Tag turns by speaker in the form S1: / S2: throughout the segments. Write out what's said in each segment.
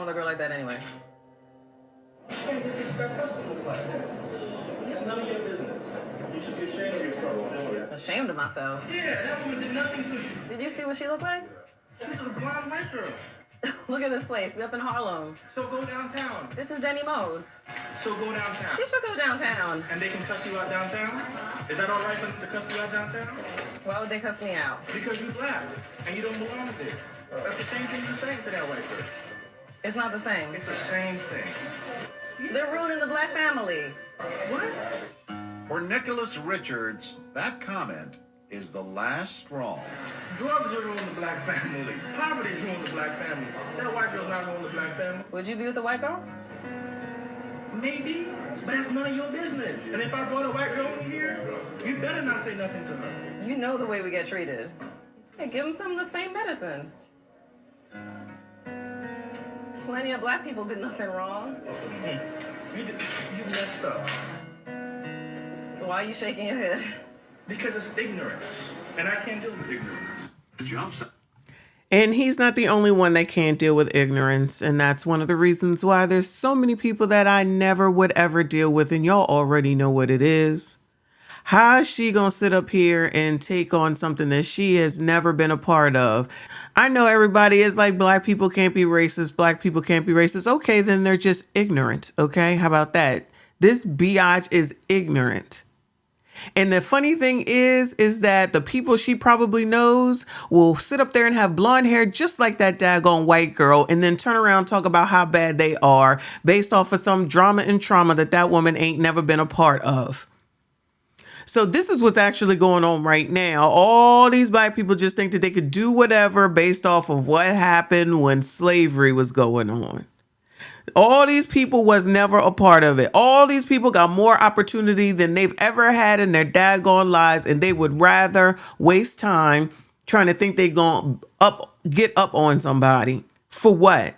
S1: with a girl like that anyway?
S2: You can't disrespect customers like that. It's none of your business. You should be ashamed of yourself.
S1: Ashamed of myself?
S2: Yeah, that woman did nothing to you.
S1: Did you see what she looked like?
S2: She's a blonde white girl.
S1: Look at this place. We up in Harlem.
S2: So go downtown.
S1: This is Denny Mo's.
S2: So go downtown.
S1: She should go downtown.
S2: And they can cuss you out downtown? Is that all right for them to cuss you out downtown?
S1: Why would they cuss me out?
S2: Because you black and you don't belong there. That's the same thing you're saying to that white person.
S1: It's not the same.
S2: It's the same thing.
S1: They're ruining the black family.
S2: What?
S3: For Nicholas Richards, that comment is the last straw.
S2: Drugs are ruining the black family. Poverty is ruining the black family. That white girl's not ruining the black family.
S1: Would you be with a white girl?
S2: Maybe, but that's none of your business. And if I brought a white girl in here, you better not say nothing to her.
S1: You know the way we get treated. Hey, give them some of the same medicine. Plenty of black people did nothing wrong.
S2: You messed up.
S1: Why are you shaking your head?
S2: Because it's ignorance. And I can't deal with ignorance.
S3: Jumps.
S4: And he's not the only one that can't deal with ignorance. And that's one of the reasons why there's so many people that I never would ever deal with. And y'all already know what it is. How is she going to sit up here and take on something that she has never been a part of? I know everybody is like, black people can't be racist. Black people can't be racist. Okay, then they're just ignorant. Okay, how about that? This biatch is ignorant. And the funny thing is that the people she probably knows will sit up there and have blonde hair just like that daggone white girl and then turn around and talk about how bad they are based off of some drama and trauma that woman ain't never been a part of. So this is what's actually going on right now. All these black people just think that they could do whatever based off of what happened when slavery was going on. All these people was never a part of it. All these people got more opportunity than they've ever had in their daggone lives, and they would rather waste time trying to think they gonna get up on somebody. For what?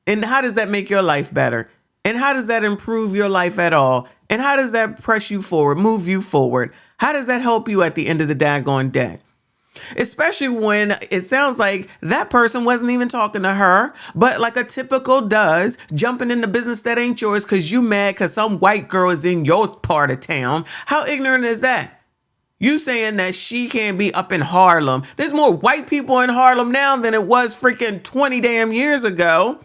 S4: And how does that make your life better? And how does that improve your life at all? And how does that press you forward, move you forward? How does that help you at the end of the daggone day? Especially when it sounds like that person wasn't even talking to her, but like a typical does, jumping into business that ain't yours because you mad because some white girl is in your part of town. How ignorant is that? You saying that she can't be up in Harlem. There's more white people in Harlem now than it was freaking 20 damn years ago.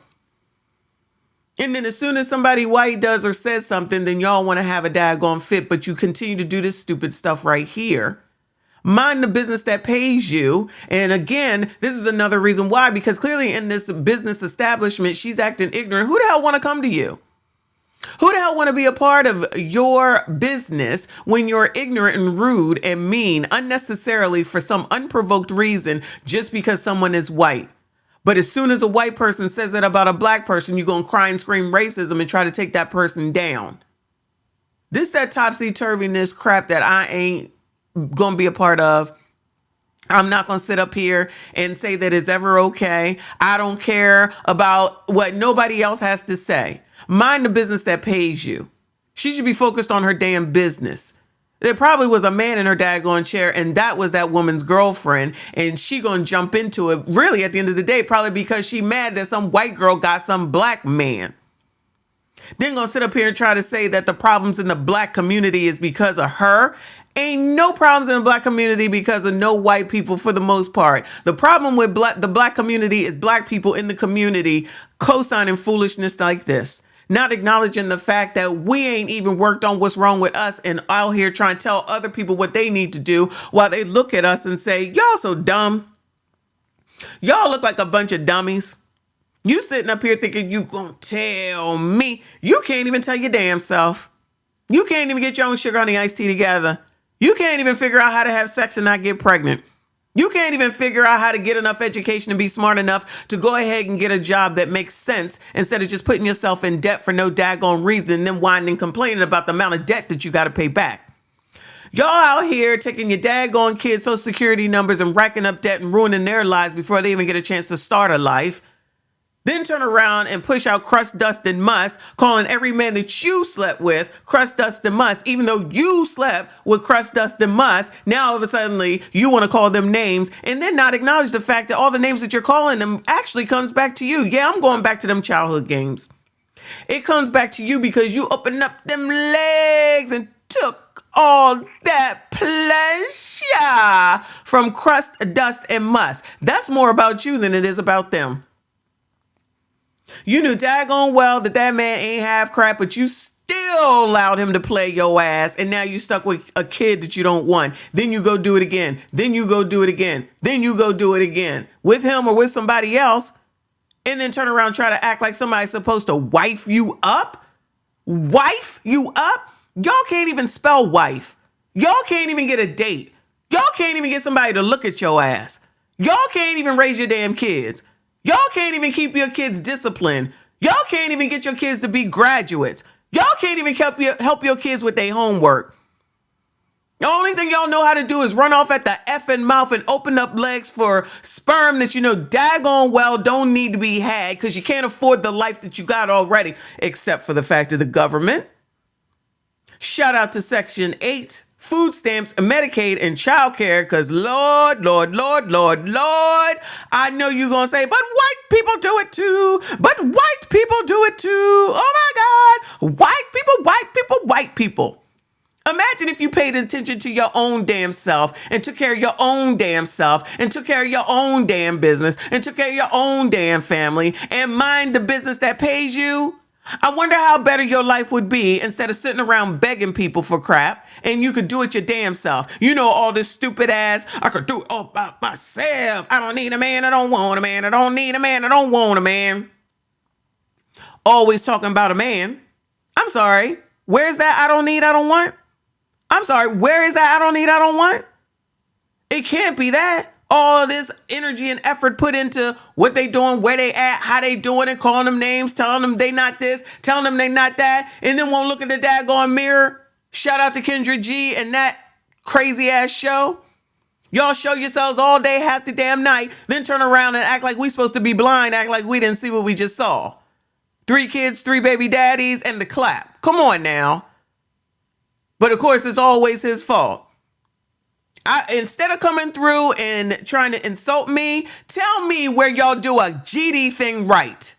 S4: And then as soon as somebody white does or says something, then y'all want to have a daggone fit, but you continue to do this stupid stuff right here. Mind the business that pays you. And again, this is another reason why, because clearly in this business establishment, she's acting ignorant. Who the hell want to come to you? Who the hell want to be a part of your business when you're ignorant and rude and mean unnecessarily for some unprovoked reason just because someone is white? But as soon as a white person says that about a black person, you're going to cry and scream racism and try to take that person down. This that topsy-turviness crap that I ain't going to be a part of. I'm not going to sit up here and say that it's ever okay. I don't care about what nobody else has to say. Mind the business that pays you. She should be focused on her damn business. There probably was a man in her daggone chair, and that was that woman's girlfriend, and she gonna jump into it really at the end of the day, probably because she mad that some white girl got some black man. Then gonna sit up here and try to say that the problems in the black community is because of her. Ain't no problems in the black community because of no white people for the most part. The problem with the black community is black people in the community co-signing foolishness like this. Not acknowledging the fact that we ain't even worked on what's wrong with us and out here trying to tell other people what they need to do while they look at us and say, y'all so dumb. Y'all look like a bunch of dummies. You sitting up here thinking you gonna tell me. You can't even tell your damn self. You can't even get your own sugar honey iced tea together. You can't even figure out how to have sex and not get pregnant. You can't even figure out how to get enough education and be smart enough to go ahead and get a job that makes sense instead of just putting yourself in debt for no daggone reason and then whining and complaining about the amount of debt that you got to pay back. Y'all out here taking your daggone kids' social security numbers and racking up debt and ruining their lives before they even get a chance to start a life. Then turn around and push out crust, dust, and must, calling every man that you slept with crust, dust, and must, even though you slept with crust, dust, and must. Now, all of a sudden, you want to call them names and then not acknowledge the fact that all the names that you're calling them actually comes back to you. Yeah, I'm going back to them childhood games. It comes back to you because you opened up them legs and took all that pleasure from crust, dust, and must. That's more about you than it is about them. You knew daggone well that that man ain't half crap, but you still allowed him to play your ass, and now you stuck with a kid that you don't want. Then you go do it again. Then you go do it again. Then you go do it again. With him or with somebody else, and then turn around and try to act like somebody's supposed to wife you up? Wife you up? Y'all can't even spell wife. Y'all can't even get a date. Y'all can't even get somebody to look at your ass. Y'all can't even raise your damn kids. Y'all can't even keep your kids disciplined. Y'all can't even get your kids to be graduates. Y'all can't even help your kids with their homework. The only thing y'all know how to do is run off at the effing mouth and open up legs for sperm that you know daggone well don't need to be had because you can't afford the life that you got already, except for the fact of the government. Shout out to Section 8, food stamps, Medicaid, and childcare, because Lord, I know you're going to say, but white people do it too. But white people do it too. Oh my God. White people. Imagine if you paid attention to your own damn self and took care of your own damn self and took care of your own damn business and took care of your own damn family and mind the business that pays you. I wonder how better your life would be instead of sitting around begging people for crap and you could do it your damn self. You know, all this stupid ass, I could do it all by myself. I don't need a man. I don't want a man. I don't need a man. I don't want a man. Always talking about a man. I'm sorry. Where's that I don't need, I don't want? I'm sorry. Where is that I don't need, I don't want? It can't be that. All this energy and effort put into what they doing, where they at, how they doing it, calling them names, telling them they not this, telling them they not that, and then won't look at the daggone mirror. Shout out to Kendra G and that crazy ass show. Y'all show yourselves all day, half the damn night, then turn around and act like we supposed to be blind, act like we didn't see what we just saw. 3 kids, 3 baby daddies, and the clap. Come on now. But of course, it's always his fault. Instead of coming through and trying to insult me, tell me where y'all do a GD thing right.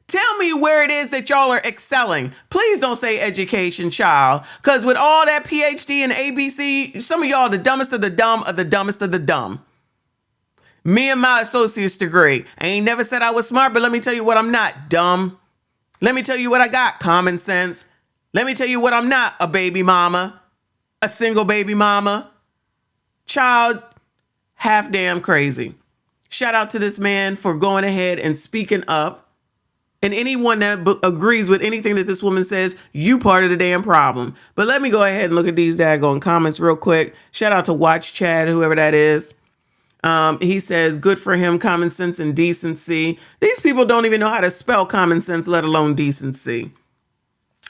S4: Tell me where it is that y'all are excelling. Please don't say education, child. Because with all that PhD and ABC, some of y'all the dumbest of the dumb of the dumbest of the dumb. Me and my associate's degree. I ain't never said I was smart, but let me tell you what I'm not. Dumb. Let me tell you what I got. Common sense. Let me tell you what I'm not. A baby mama. A single baby mama. Child, half damn crazy. Shout out to this man for going ahead and speaking up. And anyone that agrees with anything that this woman says, you part of the damn problem. But let me go ahead and look at these daggone comments real quick. Shout out to Watch Chad, whoever that is. He says, good for him, common sense and decency. These people don't even know how to spell common sense, let alone decency.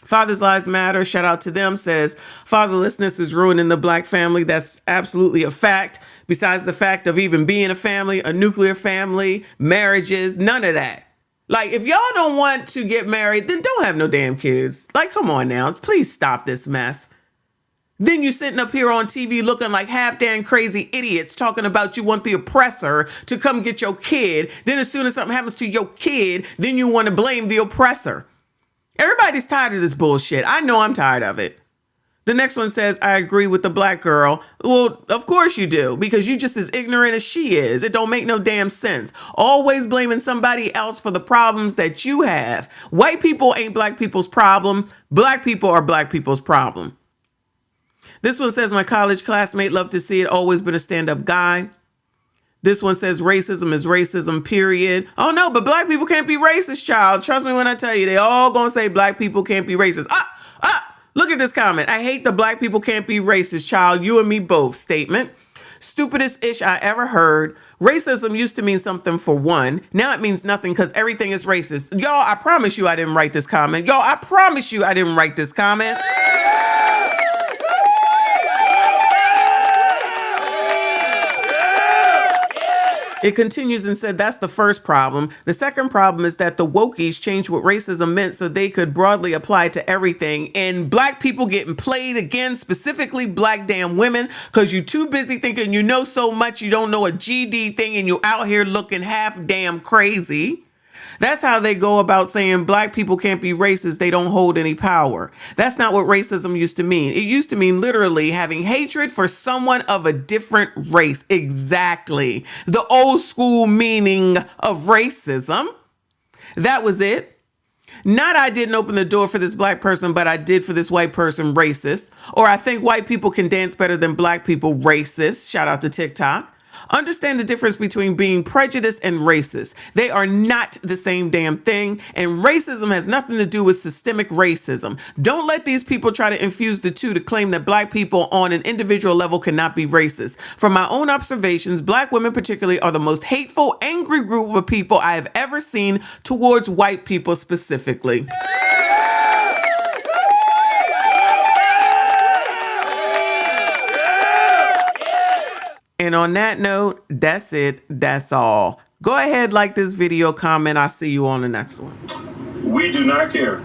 S4: Fathers' Lives Matter, shout out to them, says, fatherlessness is ruining the black family. That's absolutely a fact. Besides the fact of even being a family, a nuclear family, marriages, none of that. Like, if y'all don't want to get married, then don't have no damn kids. Like, come on now. Please stop this mess. Then you sitting up here on TV looking like half damn crazy idiots talking about you want the oppressor to come get your kid. Then as soon as something happens to your kid, then you want to blame the oppressor. Everybody's tired of this bullshit. I know I'm tired of it. The next one says, I agree with the black girl. Well, of course you do, because you just as ignorant as she is. It don't make no damn sense. Always blaming somebody else for the problems that you have. White people ain't black people's problem. Black people are black people's problem. This one says, my college classmate loved to see it. Always been a stand-up guy. This one says racism is racism, period. Oh, no, but black people can't be racist, child. Trust me when I tell you, they all gonna say black people can't be racist. Look at this comment. I hate the black people can't be racist, child. You and me both statement. Stupidest ish I ever heard. Racism used to mean something for one. Now it means nothing because everything is racist. Y'all, I promise you I didn't write this comment. Y'all, I promise you I didn't write this comment. It continues and said that's the first problem. The second problem is that the wokies changed what racism meant so they could broadly apply to everything. And black people getting played again, specifically black damn women, because you're too busy thinking you know so much you don't know a GD thing and you're out here looking half damn crazy. That's how they go about saying black people can't be racist. They don't hold any power. That's not what racism used to mean. It used to mean literally having hatred for someone of a different race. Exactly. The old school meaning of racism. That was it. Not I didn't open the door for this black person, but I did for this white person, racist. Or I think white people can dance better than black people, racist. Shout out to TikTok. Understand the difference between being prejudiced and racist. They are not the same damn thing, and racism has nothing to do with systemic racism. Don't let these people try to infuse the two to claim that black people on an individual level cannot be racist. From my own observations, black women particularly are the most hateful, angry group of people I have ever seen towards white people specifically. And on that note, that's it. That's all. Go ahead, like this video, comment. I'll see you on the next one.
S5: We do not care